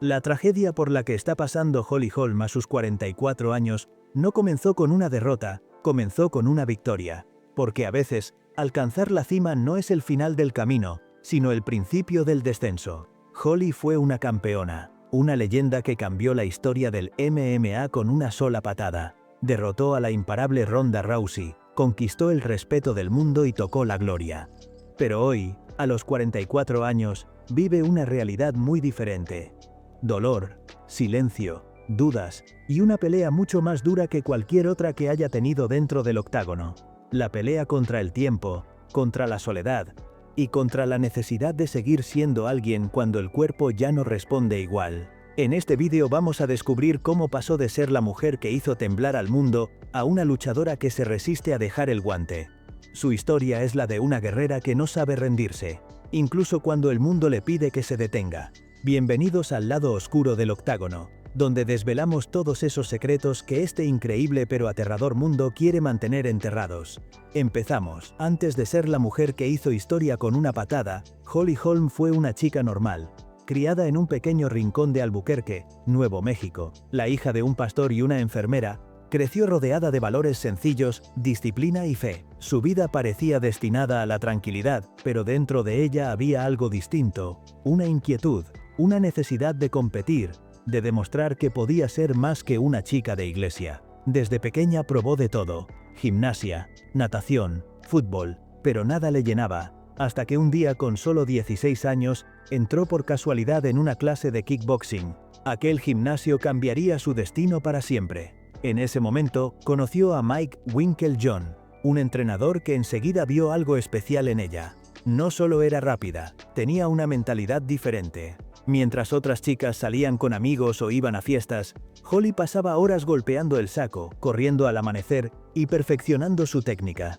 La tragedia por la que está pasando Holly Holm a sus 44 años no comenzó con una derrota, comenzó con una victoria. Porque a veces, alcanzar la cima no es el final del camino, sino el principio del descenso. Holly fue una campeona, una leyenda que cambió la historia del MMA con una sola patada. Derrotó a la imparable Ronda Rousey, conquistó el respeto del mundo y tocó la gloria. Pero hoy, a los 44 años, vive una realidad muy diferente. Dolor, silencio, dudas, y una pelea mucho más dura que cualquier otra que haya tenido dentro del octágono. La pelea contra el tiempo, contra la soledad, y contra la necesidad de seguir siendo alguien cuando el cuerpo ya no responde igual. En este vídeo vamos a descubrir cómo pasó de ser la mujer que hizo temblar al mundo, a una luchadora que se resiste a dejar el guante. Su historia es la de una guerrera que no sabe rendirse, incluso cuando el mundo le pide que se detenga. Bienvenidos al lado oscuro del octágono, donde desvelamos todos esos secretos que este increíble pero aterrador mundo quiere mantener enterrados. Empezamos. Antes de ser la mujer que hizo historia con una patada, Holly Holm fue una chica normal, criada en un pequeño rincón de Albuquerque, Nuevo México. La hija de un pastor y una enfermera, creció rodeada de valores sencillos, disciplina y fe. Su vida parecía destinada a la tranquilidad, pero dentro de ella había algo distinto, una inquietud, una necesidad de competir, de demostrar que podía ser más que una chica de iglesia. Desde pequeña probó de todo, gimnasia, natación, fútbol, pero nada le llenaba, hasta que un día con solo 16 años, entró por casualidad en una clase de kickboxing. Aquel gimnasio cambiaría su destino para siempre. En ese momento, conoció a Mike Winkeljohn, un entrenador que enseguida vio algo especial en ella. No solo era rápida, tenía una mentalidad diferente. Mientras otras chicas salían con amigos o iban a fiestas, Holly pasaba horas golpeando el saco, corriendo al amanecer y perfeccionando su técnica.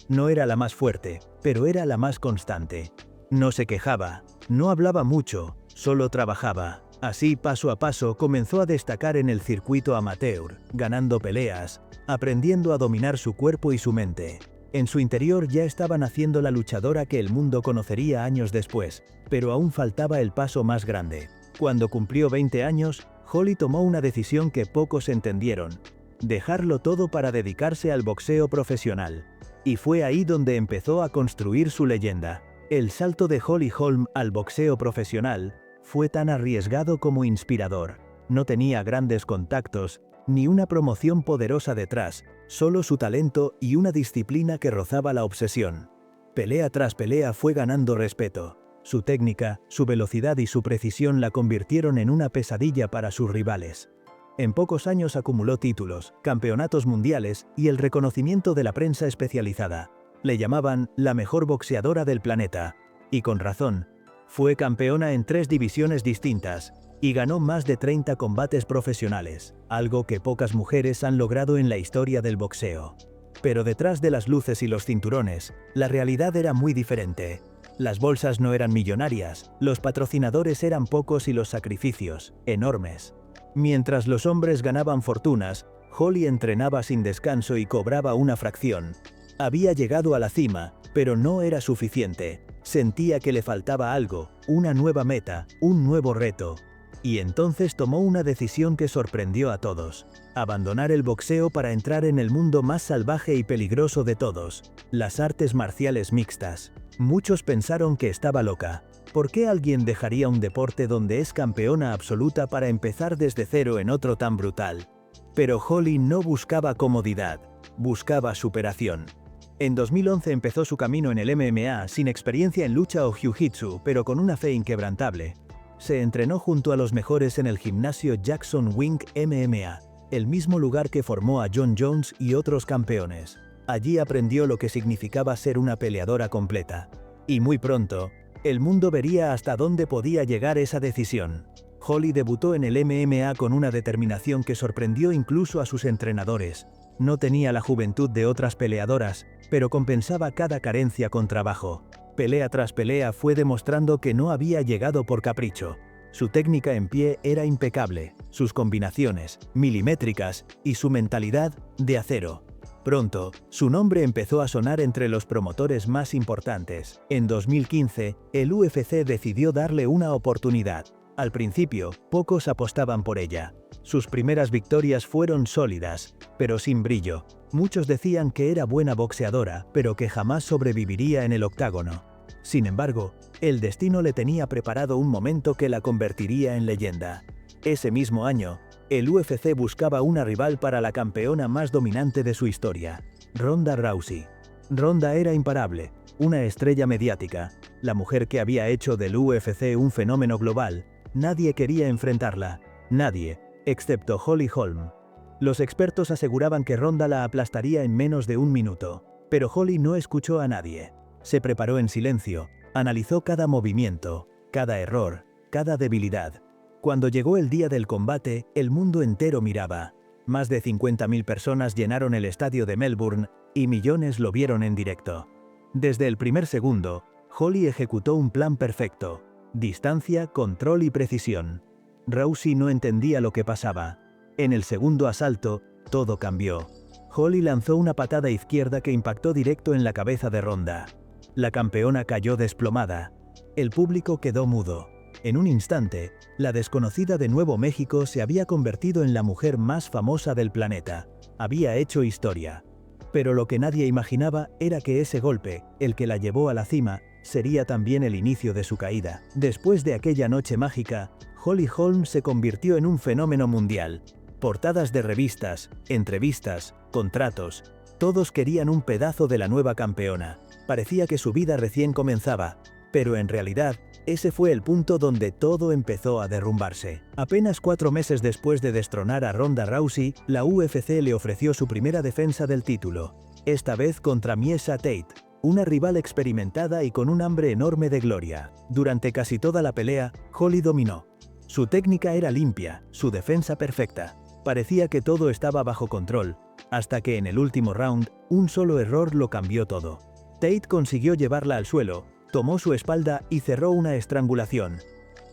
No era la más fuerte, pero era la más constante. No se quejaba, no hablaba mucho, solo trabajaba. Así, paso a paso, comenzó a destacar en el circuito amateur, ganando peleas, aprendiendo a dominar su cuerpo y su mente. En su interior ya estaba naciendo la luchadora que el mundo conocería años después, pero aún faltaba el paso más grande. Cuando cumplió 20 años, Holly tomó una decisión que pocos entendieron: dejarlo todo para dedicarse al boxeo profesional. Y fue ahí donde empezó a construir su leyenda. El salto de Holly Holm al boxeo profesional fue tan arriesgado como inspirador. No tenía grandes contactos, ni una promoción poderosa detrás, solo su talento y una disciplina que rozaba la obsesión. Pelea tras pelea fue ganando respeto. Su técnica, su velocidad y su precisión la convirtieron en una pesadilla para sus rivales. En pocos años acumuló títulos, campeonatos mundiales y el reconocimiento de la prensa especializada. Le llamaban la mejor boxeadora del planeta. Y con razón. Fue campeona en 3 divisiones distintas, y ganó más de 30 combates profesionales, algo que pocas mujeres han logrado en la historia del boxeo. Pero detrás de las luces y los cinturones, la realidad era muy diferente. Las bolsas no eran millonarias, los patrocinadores eran pocos y los sacrificios, enormes. Mientras los hombres ganaban fortunas, Holly entrenaba sin descanso y cobraba una fracción. Había llegado a la cima, pero no era suficiente. Sentía que le faltaba algo, una nueva meta, un nuevo reto. Y entonces tomó una decisión que sorprendió a todos: abandonar el boxeo para entrar en el mundo más salvaje y peligroso de todos, las artes marciales mixtas. Muchos pensaron que estaba loca. ¿Por qué alguien dejaría un deporte donde es campeona absoluta para empezar desde cero en otro tan brutal? Pero Holly no buscaba comodidad, buscaba superación. En 2011 empezó su camino en el MMA sin experiencia en lucha o jiu-jitsu, pero con una fe inquebrantable. Se entrenó junto a los mejores en el gimnasio Jackson Wink MMA, el mismo lugar que formó a Jon Jones y otros campeones. Allí aprendió lo que significaba ser una peleadora completa. Y muy pronto, el mundo vería hasta dónde podía llegar esa decisión. Holly debutó en el MMA con una determinación que sorprendió incluso a sus entrenadores. No tenía la juventud de otras peleadoras, pero compensaba cada carencia con trabajo. Pelea tras pelea fue demostrando que no había llegado por capricho. Su técnica en pie era impecable, sus combinaciones, milimétricas, y su mentalidad, de acero. Pronto, su nombre empezó a sonar entre los promotores más importantes. En 2015, el UFC decidió darle una oportunidad. Al principio, pocos apostaban por ella. Sus primeras victorias fueron sólidas, pero sin brillo. Muchos decían que era buena boxeadora, pero que jamás sobreviviría en el octágono. Sin embargo, el destino le tenía preparado un momento que la convertiría en leyenda. Ese mismo año, el UFC buscaba una rival para la campeona más dominante de su historia, Ronda Rousey. Ronda era imparable, una estrella mediática, la mujer que había hecho del UFC un fenómeno global. Nadie quería enfrentarla, nadie, excepto Holly Holm. Los expertos aseguraban que Ronda la aplastaría en menos de un minuto, pero Holly no escuchó a nadie. Se preparó en silencio, analizó cada movimiento, cada error, cada debilidad. Cuando llegó el día del combate, el mundo entero miraba. Más de 50.000 personas llenaron el estadio de Melbourne, y millones lo vieron en directo. Desde el primer segundo, Holly ejecutó un plan perfecto: distancia, control y precisión. Rousey no entendía lo que pasaba. En el segundo asalto, todo cambió. Holly lanzó una patada izquierda que impactó directo en la cabeza de Ronda. La campeona cayó desplomada. El público quedó mudo. En un instante, la desconocida de Nuevo México se había convertido en la mujer más famosa del planeta. Había hecho historia. Pero lo que nadie imaginaba era que ese golpe, el que la llevó a la cima, sería también el inicio de su caída. Después de aquella noche mágica, Holly Holm se convirtió en un fenómeno mundial. Portadas de revistas, entrevistas, contratos, todos querían un pedazo de la nueva campeona. Parecía que su vida recién comenzaba, pero en realidad, ese fue el punto donde todo empezó a derrumbarse. Apenas 4 meses después de destronar a Ronda Rousey, la UFC le ofreció su primera defensa del título, esta vez contra Miesha Tate, una rival experimentada y con un hambre enorme de gloria. Durante casi toda la pelea, Holly dominó. Su técnica era limpia, su defensa perfecta. Parecía que todo estaba bajo control, hasta que en el último round, un solo error lo cambió todo. Tate consiguió llevarla al suelo, tomó su espalda y cerró una estrangulación.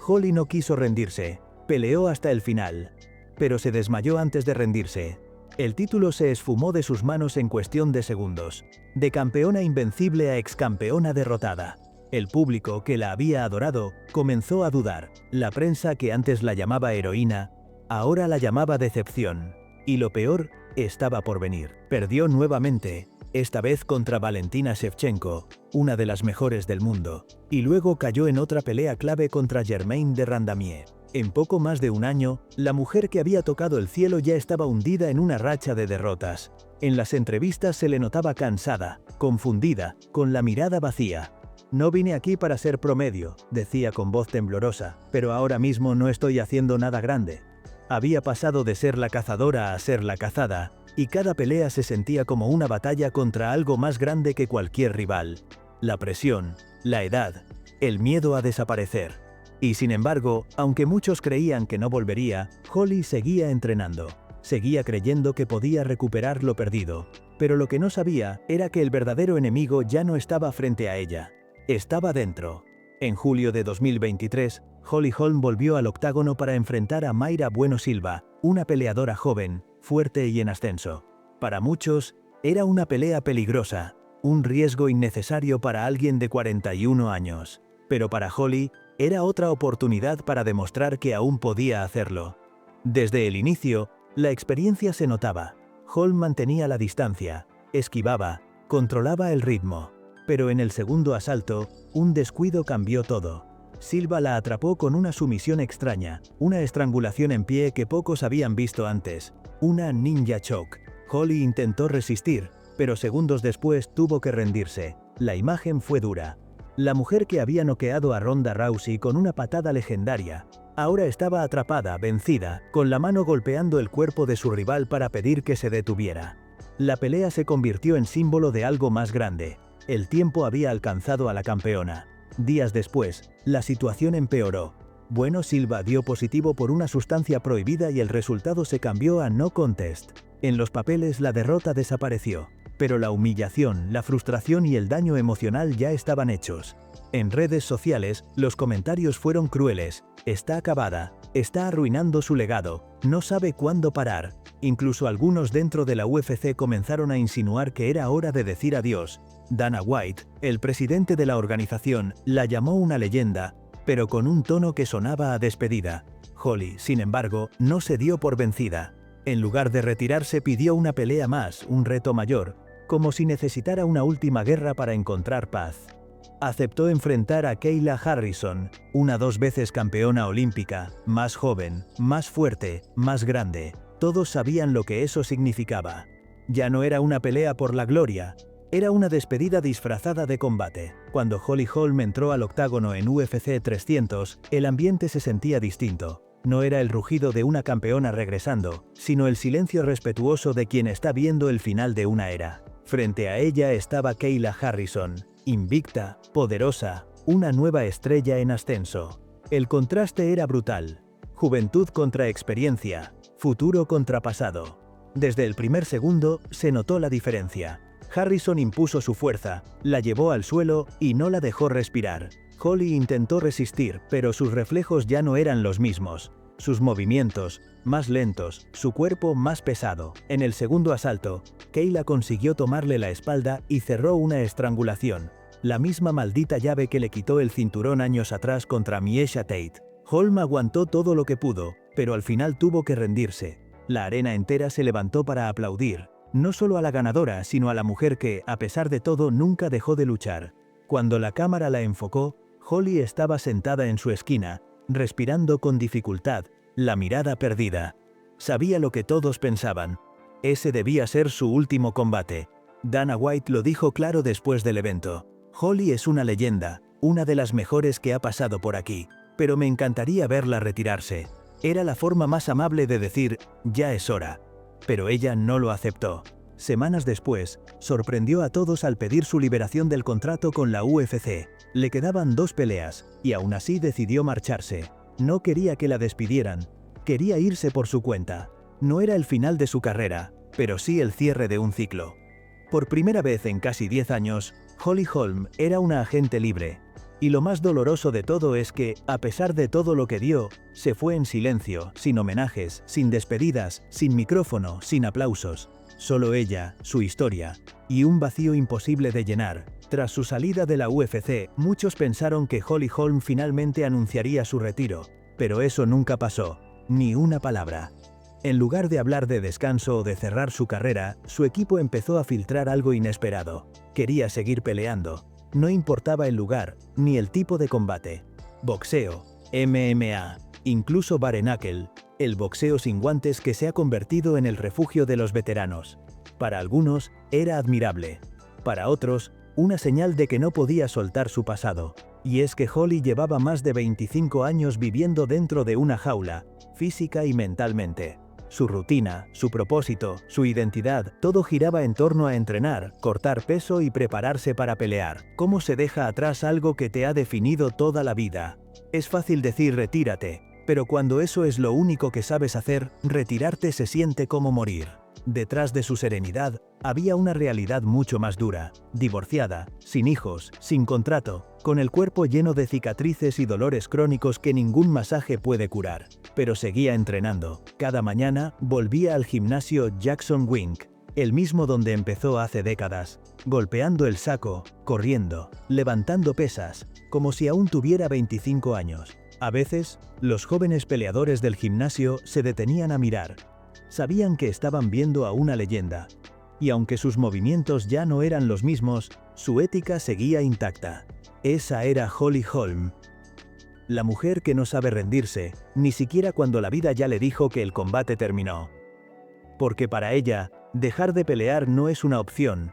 Holly no quiso rendirse, peleó hasta el final, pero se desmayó antes de rendirse. El título se esfumó de sus manos en cuestión de segundos. De campeona invencible a excampeona derrotada. El público, que la había adorado, comenzó a dudar. La prensa, que antes la llamaba heroína, ahora la llamaba decepción. Y lo peor, estaba por venir. Perdió nuevamente, esta vez contra Valentina Shevchenko, una de las mejores del mundo, y luego cayó en otra pelea clave contra Germaine de Randamier. En poco más de un año, la mujer que había tocado el cielo ya estaba hundida en una racha de derrotas. En las entrevistas se le notaba cansada, confundida, con la mirada vacía. No vine aquí para ser promedio, decía con voz temblorosa, pero ahora mismo no estoy haciendo nada grande. Había pasado de ser la cazadora a ser la cazada, y cada pelea se sentía como una batalla contra algo más grande que cualquier rival. La presión, la edad, el miedo a desaparecer. Y sin embargo, aunque muchos creían que no volvería, Holly seguía entrenando. Seguía creyendo que podía recuperar lo perdido. Pero lo que no sabía era que el verdadero enemigo ya no estaba frente a ella. Estaba dentro. En julio de 2023, Holly Holm volvió al octágono para enfrentar a Mayra Bueno Silva, una peleadora joven, fuerte y en ascenso. Para muchos, era una pelea peligrosa, un riesgo innecesario para alguien de 41 años. Pero para Holly, era otra oportunidad para demostrar que aún podía hacerlo. Desde el inicio, la experiencia se notaba. Holm mantenía la distancia, esquivaba, controlaba el ritmo. Pero en el segundo asalto, un descuido cambió todo. Silva la atrapó con una sumisión extraña, una estrangulación en pie que pocos habían visto antes, una ninja choke. Holly intentó resistir, pero segundos después tuvo que rendirse. La imagen fue dura. La mujer que había noqueado a Ronda Rousey con una patada legendaria, ahora estaba atrapada, vencida, con la mano golpeando el cuerpo de su rival para pedir que se detuviera. La pelea se convirtió en símbolo de algo más grande. El tiempo había alcanzado a la campeona. Días después, la situación empeoró. Bueno Silva dio positivo por una sustancia prohibida y el resultado se cambió a no contest. En los papeles la derrota desapareció, pero la humillación, la frustración y el daño emocional ya estaban hechos. En redes sociales, los comentarios fueron crueles. Está acabada, está arruinando su legado, no sabe cuándo parar. Incluso algunos dentro de la UFC comenzaron a insinuar que era hora de decir adiós. Dana White, el presidente de la organización, la llamó una leyenda, pero con un tono que sonaba a despedida. Holly, sin embargo, no se dio por vencida. En lugar de retirarse, pidió una pelea más, un reto mayor, como si necesitara una última guerra para encontrar paz. Aceptó enfrentar a Kayla Harrison, una 2 veces campeona olímpica, más joven, más fuerte, más grande. Todos sabían lo que eso significaba. Ya no era una pelea por la gloria, era una despedida disfrazada de combate. Cuando Holly Holm entró al octágono en UFC 300, el ambiente se sentía distinto. No era el rugido de una campeona regresando, sino el silencio respetuoso de quien está viendo el final de una era. Frente a ella estaba Kayla Harrison, invicta, poderosa, una nueva estrella en ascenso. El contraste era brutal. Juventud contra experiencia, futuro contra pasado. Desde el primer segundo se notó la diferencia. Harrison impuso su fuerza, la llevó al suelo y no la dejó respirar. Holly intentó resistir, pero sus reflejos ya no eran los mismos. Sus movimientos, más lentos, su cuerpo más pesado. En el segundo asalto, Kayla consiguió tomarle la espalda y cerró una estrangulación. La misma maldita llave que le quitó el cinturón años atrás contra Miesha Tate. Holm aguantó todo lo que pudo, pero al final tuvo que rendirse. La arena entera se levantó para aplaudir. No solo a la ganadora, sino a la mujer que, a pesar de todo, nunca dejó de luchar. Cuando la cámara la enfocó, Holly estaba sentada en su esquina, respirando con dificultad, la mirada perdida. Sabía lo que todos pensaban. Ese debía ser su último combate. Dana White lo dijo claro después del evento. Holly es una leyenda, una de las mejores que ha pasado por aquí, pero me encantaría verla retirarse. Era la forma más amable de decir, ya es hora. Pero ella no lo aceptó. Semanas después, sorprendió a todos al pedir su liberación del contrato con la UFC. Le quedaban 2 peleas, y aún así decidió marcharse. No quería que la despidieran, quería irse por su cuenta. No era el final de su carrera, pero sí el cierre de un ciclo. Por primera vez en casi 10 años, Holly Holm era una agente libre. Y lo más doloroso de todo es que, a pesar de todo lo que dio, se fue en silencio, sin homenajes, sin despedidas, sin micrófono, sin aplausos. Solo ella, su historia, y un vacío imposible de llenar. Tras su salida de la UFC, muchos pensaron que Holly Holm finalmente anunciaría su retiro, pero eso nunca pasó, ni una palabra. En lugar de hablar de descanso o de cerrar su carrera, su equipo empezó a filtrar algo inesperado. Quería seguir peleando. No importaba el lugar, ni el tipo de combate. Boxeo, MMA, incluso bare knuckle, el boxeo sin guantes que se ha convertido en el refugio de los veteranos. Para algunos, era admirable. Para otros, una señal de que no podía soltar su pasado. Y es que Holly llevaba más de 25 años viviendo dentro de una jaula, física y mentalmente. Su rutina, su propósito, su identidad, todo giraba en torno a entrenar, cortar peso y prepararse para pelear. ¿Cómo se deja atrás algo que te ha definido toda la vida? Es fácil decir retírate, pero cuando eso es lo único que sabes hacer, retirarte se siente como morir. Detrás de su serenidad, había una realidad mucho más dura. Divorciada, sin hijos, sin contrato, con el cuerpo lleno de cicatrices y dolores crónicos que ningún masaje puede curar. Pero seguía entrenando. Cada mañana, volvía al gimnasio Jackson Wink, el mismo donde empezó hace décadas, golpeando el saco, corriendo, levantando pesas, como si aún tuviera 25 años. A veces, los jóvenes peleadores del gimnasio se detenían a mirar. Sabían que estaban viendo a una leyenda. Y aunque sus movimientos ya no eran los mismos, su ética seguía intacta. Esa era Holly Holm. La mujer que no sabe rendirse, ni siquiera cuando la vida ya le dijo que el combate terminó. Porque para ella, dejar de pelear no es una opción.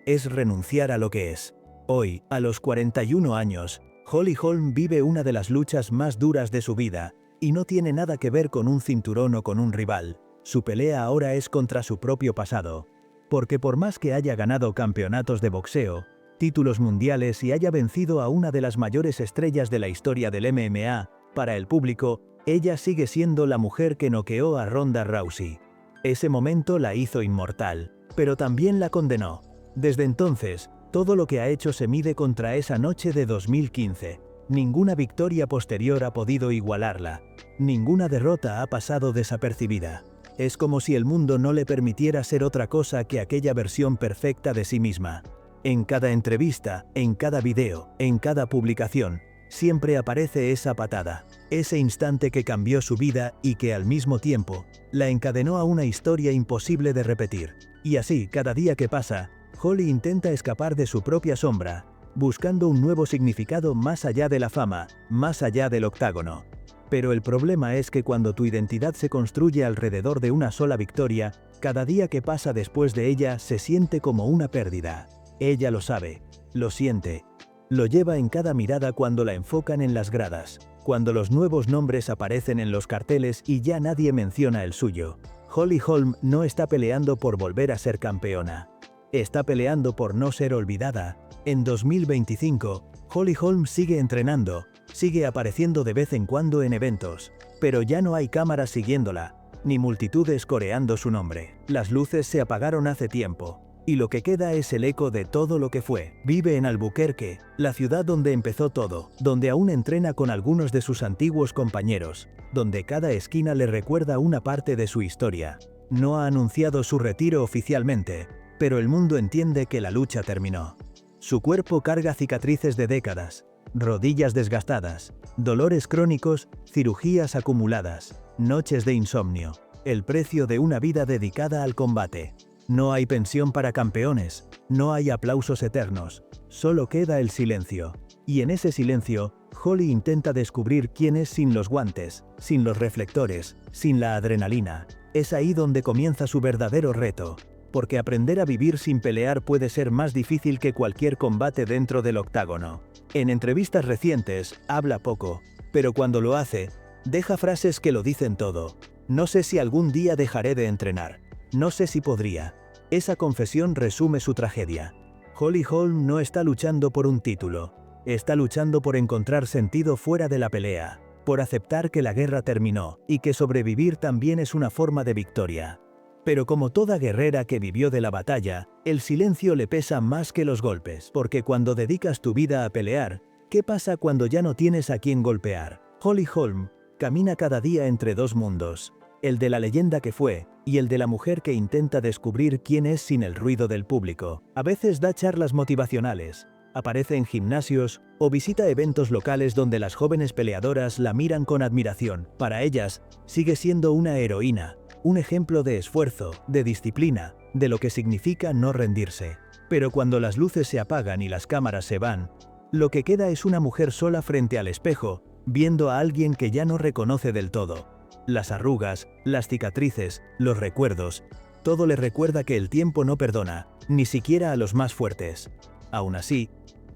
Es renunciar a lo que es. Hoy, a los 41 años, Holly Holm vive una de las luchas más duras de su vida, y no tiene nada que ver con un cinturón o con un rival. Su pelea ahora es contra su propio pasado. Porque por más que haya ganado campeonatos de boxeo, títulos mundiales y haya vencido a una de las mayores estrellas de la historia del MMA, para el público, ella sigue siendo la mujer que noqueó a Ronda Rousey. Ese momento la hizo inmortal, pero también la condenó. Desde entonces, todo lo que ha hecho se mide contra esa noche de 2015. Ninguna victoria posterior ha podido igualarla. Ninguna derrota ha pasado desapercibida. Es como si el mundo no le permitiera ser otra cosa que aquella versión perfecta de sí misma. En cada entrevista, en cada video, en cada publicación, siempre aparece esa patada, ese instante que cambió su vida y que al mismo tiempo, la encadenó a una historia imposible de repetir. Y así, cada día que pasa, Holly intenta escapar de su propia sombra, buscando un nuevo significado más allá de la fama, más allá del octágono. Pero el problema es que cuando tu identidad se construye alrededor de una sola victoria, cada día que pasa después de ella se siente como una pérdida. Ella lo sabe, lo siente, lo lleva en cada mirada cuando la enfocan en las gradas, cuando los nuevos nombres aparecen en los carteles y ya nadie menciona el suyo. Holly Holm no está peleando por volver a ser campeona. Está peleando por no ser olvidada. En 2025, Holly Holm sigue entrenando, sigue apareciendo de vez en cuando en eventos, pero ya no hay cámaras siguiéndola, ni multitudes coreando su nombre. Las luces se apagaron hace tiempo, y lo que queda es el eco de todo lo que fue. Vive en Albuquerque, la ciudad donde empezó todo, donde aún entrena con algunos de sus antiguos compañeros, donde cada esquina le recuerda una parte de su historia. No ha anunciado su retiro oficialmente, pero el mundo entiende que la lucha terminó. Su cuerpo carga cicatrices de décadas, rodillas desgastadas, dolores crónicos, cirugías acumuladas, noches de insomnio, el precio de una vida dedicada al combate. No hay pensión para campeones, no hay aplausos eternos, solo queda el silencio. Y en ese silencio, Holly intenta descubrir quién es sin los guantes, sin los reflectores, sin la adrenalina. Es ahí donde comienza su verdadero reto. Porque aprender a vivir sin pelear puede ser más difícil que cualquier combate dentro del octágono. En entrevistas recientes, habla poco, pero cuando lo hace, deja frases que lo dicen todo. No sé si algún día dejaré de entrenar. No sé si podría. Esa confesión resume su tragedia. Holly Holm no está luchando por un título. Está luchando por encontrar sentido fuera de la pelea, por aceptar que la guerra terminó y que sobrevivir también es una forma de victoria. Pero como toda guerrera que vivió de la batalla, el silencio le pesa más que los golpes, porque cuando dedicas tu vida a pelear, ¿qué pasa cuando ya no tienes a quién golpear? Holly Holm camina cada día entre dos mundos, el de la leyenda que fue, y el de la mujer que intenta descubrir quién es sin el ruido del público. A veces da charlas motivacionales, aparece en gimnasios o visita eventos locales donde las jóvenes peleadoras la miran con admiración. Para ellas, sigue siendo una heroína, un ejemplo de esfuerzo, de disciplina, de lo que significa no rendirse. Pero cuando las luces se apagan y las cámaras se van, lo que queda es una mujer sola frente al espejo, viendo a alguien que ya no reconoce del todo. Las arrugas, las cicatrices, los recuerdos, todo le recuerda que el tiempo no perdona, ni siquiera a los más fuertes. Aún así,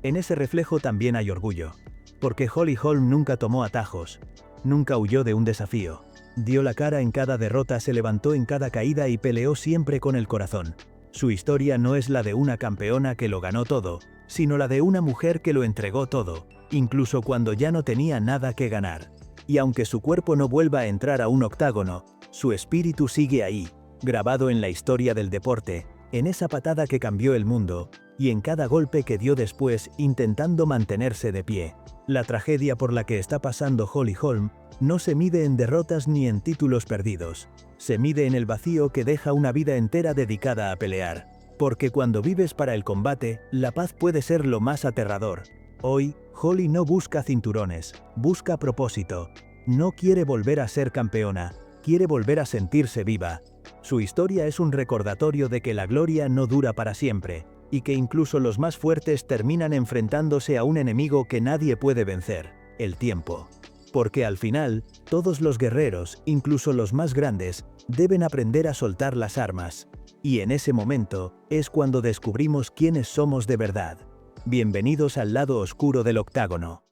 en ese reflejo también hay orgullo, porque Holly Holm nunca tomó atajos, nunca huyó de un desafío. Dio la cara en cada derrota, se levantó en cada caída y peleó siempre con el corazón. Su historia no es la de una campeona que lo ganó todo, sino la de una mujer que lo entregó todo, incluso cuando ya no tenía nada que ganar. Y aunque su cuerpo no vuelva a entrar a un octágono, su espíritu sigue ahí, grabado en la historia del deporte, en esa patada que cambió el mundo, y en cada golpe que dio después intentando mantenerse de pie. La tragedia por la que está pasando Holly Holm no se mide en derrotas ni en títulos perdidos, se mide en el vacío que deja una vida entera dedicada a pelear. Porque cuando vives para el combate, la paz puede ser lo más aterrador. Hoy, Holly no busca cinturones, busca propósito. No quiere volver a ser campeona, quiere volver a sentirse viva. Su historia es un recordatorio de que la gloria no dura para siempre, y que incluso los más fuertes terminan enfrentándose a un enemigo que nadie puede vencer, el tiempo. Porque al final, todos los guerreros, incluso los más grandes, deben aprender a soltar las armas. Y en ese momento, es cuando descubrimos quiénes somos de verdad. Bienvenidos al lado oscuro del octágono.